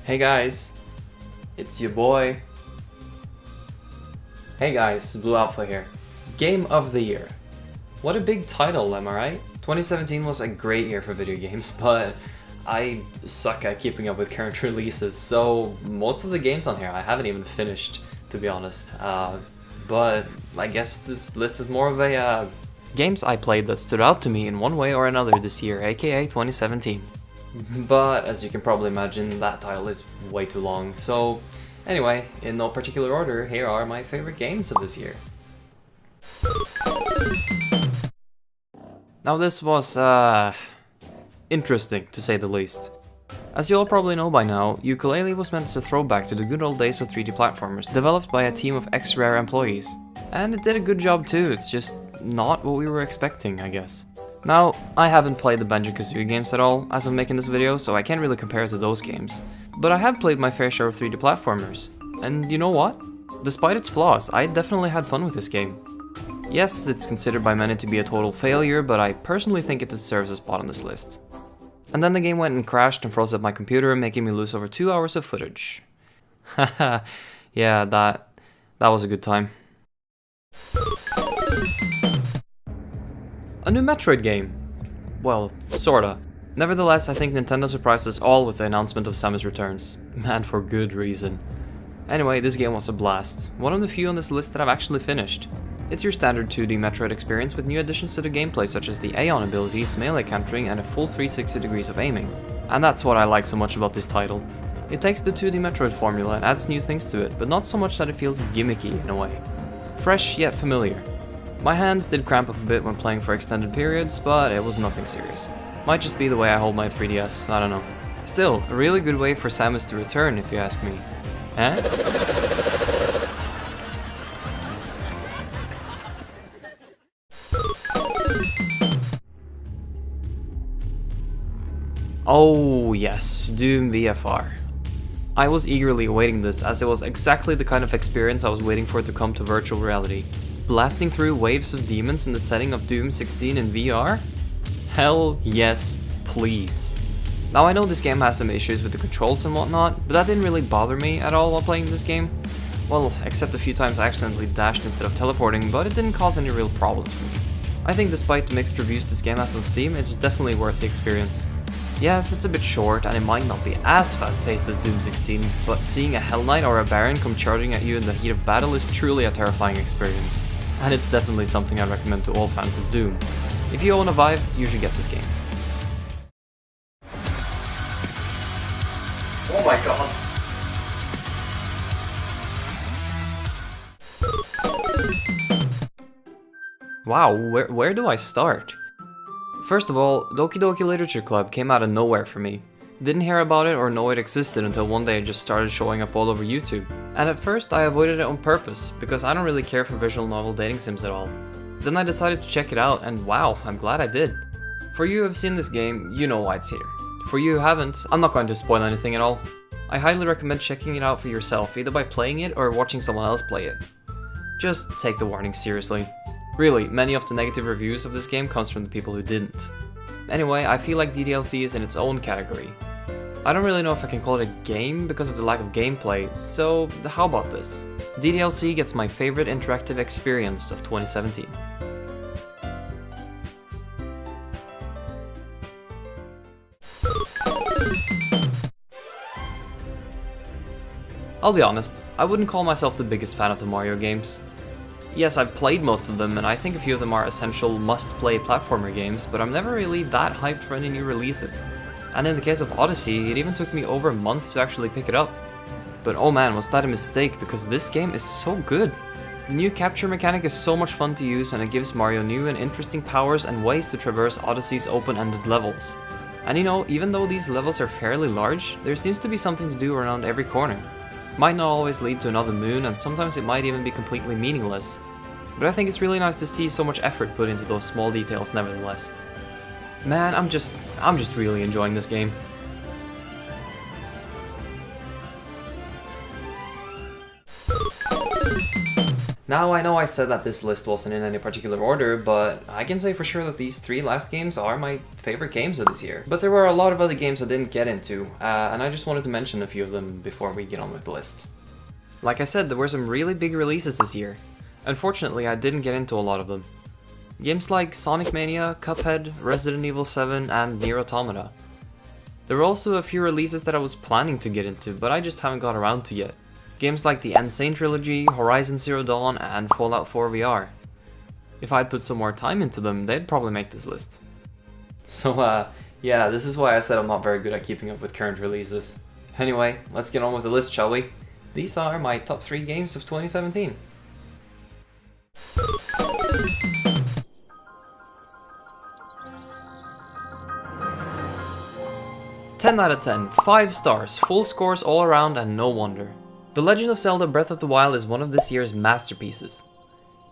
Hey guys, it's your boy. Hey guys, BluAlpha here. Game of the Year. What a big title, am I right? 2017 was a great year for video games, but I suck at keeping up with current releases, so most of the games on here I haven't even finished, to be honest. But I guess this list is more of a games I played that stood out to me in one way or another this year, aka 2017. But as you can probably imagine, that title is way too long, so anyway, in no particular order, here are my favorite games of this year. Now this was, interesting, to say the least. As you all probably know by now, Yooka-Laylee was meant as a throwback to the good old days of 3D platformers, developed by a team of ex-Rare employees. And it did a good job too, it's just not what we were expecting, I guess. Now, I haven't played the Banjo-Kazooie games at all as of making this video, so I can't really compare it to those games. But I have played my fair share of 3D platformers. And you know what? Despite its flaws, I definitely had fun with this game. Yes, it's considered by many to be a total failure, but I personally think it deserves a spot on this list. And then the game went and crashed and froze up my computer, making me lose over 2 hours of footage. Haha, yeah, that was a good time. A new Metroid game. Well, sorta. Nevertheless, I think Nintendo surprised us all with the announcement of Samus Returns. And for good reason. Anyway, this game was a blast. One of the few on this list that I've actually finished. It's your standard 2D Metroid experience with new additions to the gameplay such as the Aeon abilities, melee countering, and a full 360 degrees of aiming. And that's what I like so much about this title. It takes the 2D Metroid formula and adds new things to it, but not so much that it feels gimmicky in a way. Fresh yet familiar. My hands did cramp up a bit when playing for extended periods, but it was nothing serious. Might just be the way I hold my 3DS, I don't know. Still, a really good way for Samus to return if you ask me. Eh? Oh yes, Doom VFR. I was eagerly awaiting this as it was exactly the kind of experience I was waiting for to come to virtual reality. Blasting through waves of demons in the setting of Doom 16 in VR? Hell yes, please. Now I know this game has some issues with the controls and whatnot, but that didn't really bother me at all while playing this game. Well, except a few times I accidentally dashed instead of teleporting, but it didn't cause any real problems for me. I think despite the mixed reviews this game has on Steam, it's definitely worth the experience. Yes, it's a bit short and it might not be as fast-paced as Doom 16, but seeing a Hell Knight or a Baron come charging at you in the heat of battle is truly a terrifying experience. And it's definitely something I recommend to all fans of Doom. If you own a Vive, you should get this game. Oh my god! Wow, where do I start? First of all, Doki Doki Literature Club came out of nowhere for me. Didn't hear about it or know it existed until one day it just started showing up all over YouTube. And at first I avoided it on purpose, because I don't really care for visual novel dating sims at all. Then I decided to check it out, and wow, I'm glad I did. For you who have seen this game, you know why it's here. For you who haven't, I'm not going to spoil anything at all. I highly recommend checking it out for yourself, either by playing it or watching someone else play it. Just take the warning seriously. Really, many of the negative reviews of this game comes from the people who didn't. Anyway, I feel like DDLC is in its own category. I don't really know if I can call it a game because of the lack of gameplay, so how about this? DDLC gets my favorite interactive experience of 2017. I'll be honest, I wouldn't call myself the biggest fan of the Mario games. Yes, I've played most of them, and I think a few of them are essential must-play platformer games, but I'm never really that hyped for any new releases. And in the case of Odyssey, it even took me over a month to actually pick it up. But oh man, was that a mistake, because this game is so good. The new capture mechanic is so much fun to use, and it gives Mario new and interesting powers and ways to traverse Odyssey's open-ended levels. And you know, even though these levels are fairly large, there seems to be something to do around every corner. Might not always lead to another moon, and sometimes it might even be completely meaningless. But I think it's really nice to see so much effort put into those small details nevertheless. Man, I'm just really enjoying this game. Now, I know I said that this list wasn't in any particular order, but I can say for sure that these 3 last games are my favorite games of this year. But there were a lot of other games I didn't get into, and I just wanted to mention a few of them before we get on with the list. Like I said, there were some really big releases this year. Unfortunately, I didn't get into a lot of them. Games like Sonic Mania, Cuphead, Resident Evil 7, and Nier Automata. There were also a few releases that I was planning to get into, but I just haven't got around to yet. Games like the Insane Trilogy, Horizon Zero Dawn, and Fallout 4 VR. If I'd put some more time into them, they'd probably make this list. So yeah, this is why I said I'm not very good at keeping up with current releases. Anyway, let's get on with the list, shall we? These are my top 3 games of 2017. "10 out of 10, 5 stars, full scores all around and no wonder. The Legend of Zelda Breath of the Wild is one of this year's masterpieces.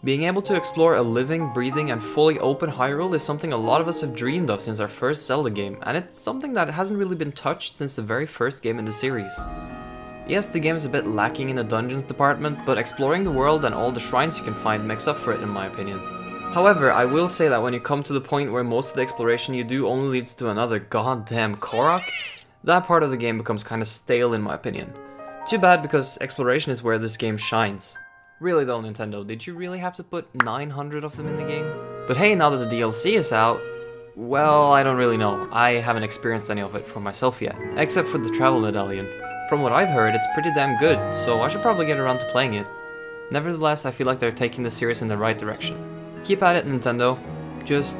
Being able to explore a living, breathing, and fully open Hyrule is something a lot of us have dreamed of since our first Zelda game, and it's something that hasn't really been touched since the very first game in the series. Yes, the game is a bit lacking in the dungeons department, but exploring the world and all the shrines you can find makes up for it in my opinion. However, I will say that when you come to the point where most of the exploration you do only leads to another goddamn Korok, that part of the game becomes kinda stale in my opinion. Too bad, because exploration is where this game shines. Really though, Nintendo, did you really have to put 900 of them in the game? But hey, now that the DLC is out, well, I don't really know. I haven't experienced any of it for myself yet, except for the travel medallion. From what I've heard, it's pretty damn good, so I should probably get around to playing it. Nevertheless, I feel like they're taking the series in the right direction. Keep at it, Nintendo. Just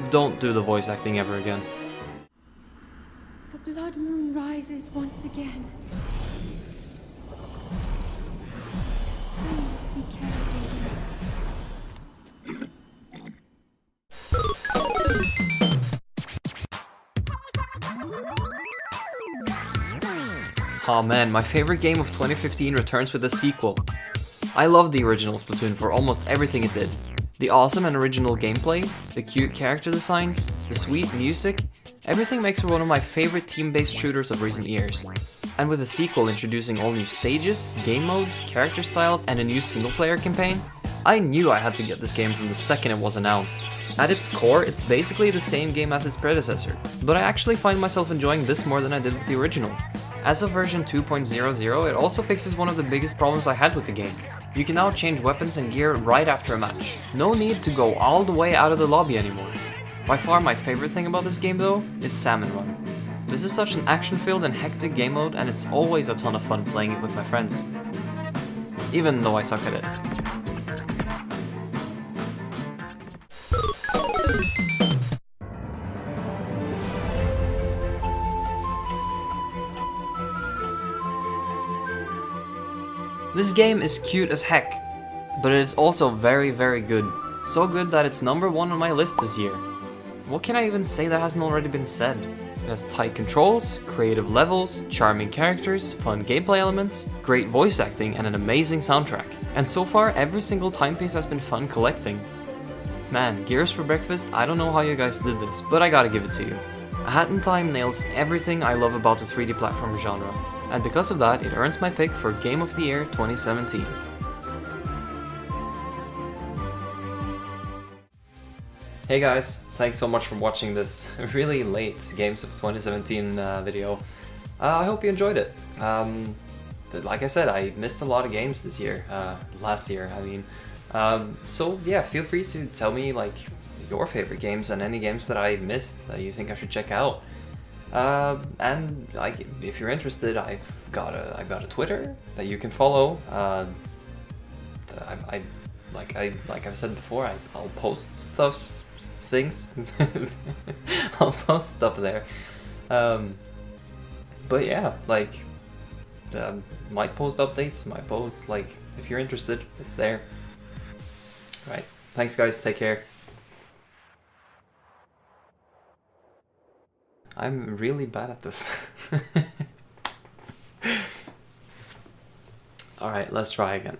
don't do the voice acting ever again. The blood moon rises once again. Please be careful. Aw man, my favorite game of 2015 returns with a sequel. I love the original Splatoon for almost everything it did. The awesome and original gameplay, the cute character designs, the sweet music, everything makes for one of my favorite team-based shooters of recent years. And with a sequel introducing all new stages, game modes, character styles, and a new single-player campaign, I knew I had to get this game from the second it was announced. At its core, it's basically the same game as its predecessor, but I actually find myself enjoying this more than I did with the original. As of version 2.00, it also fixes one of the biggest problems I had with the game. You can now change weapons and gear right after a match. No need to go all the way out of the lobby anymore. By far my favorite thing about this game though, is Salmon Run. This is such an action-filled and hectic game mode, and it's always a ton of fun playing it with my friends. Even though I suck at it. This game is cute as heck, but it is also very, very good. So good that it's number 1 on my list this year. What can I even say that hasn't already been said? It has tight controls, creative levels, charming characters, fun gameplay elements, great voice acting, and an amazing soundtrack. And so far, every single timepiece has been fun collecting. Man, Gears for Breakfast, I don't know how you guys did this, but I gotta give it to you. A Hat in Time nails everything I love about the 3D platform genre, and because of that, it earns my pick for Game of the Year 2017. Hey guys, thanks so much for watching this really late Games of 2017 video. I hope you enjoyed it. Like I said, I missed a lot of games this year, last year I mean. So yeah, feel free to tell me like your favorite games and any games that I missed that you think I should check out. And like, if you're interested, I've got a Twitter that you can follow. Like I've said before, I'll post things. I'll post stuff there. But yeah, like might post updates, might post like if you're interested, it's there. All right, thanks guys, take care. I'm really bad at this. Alright, let's try again.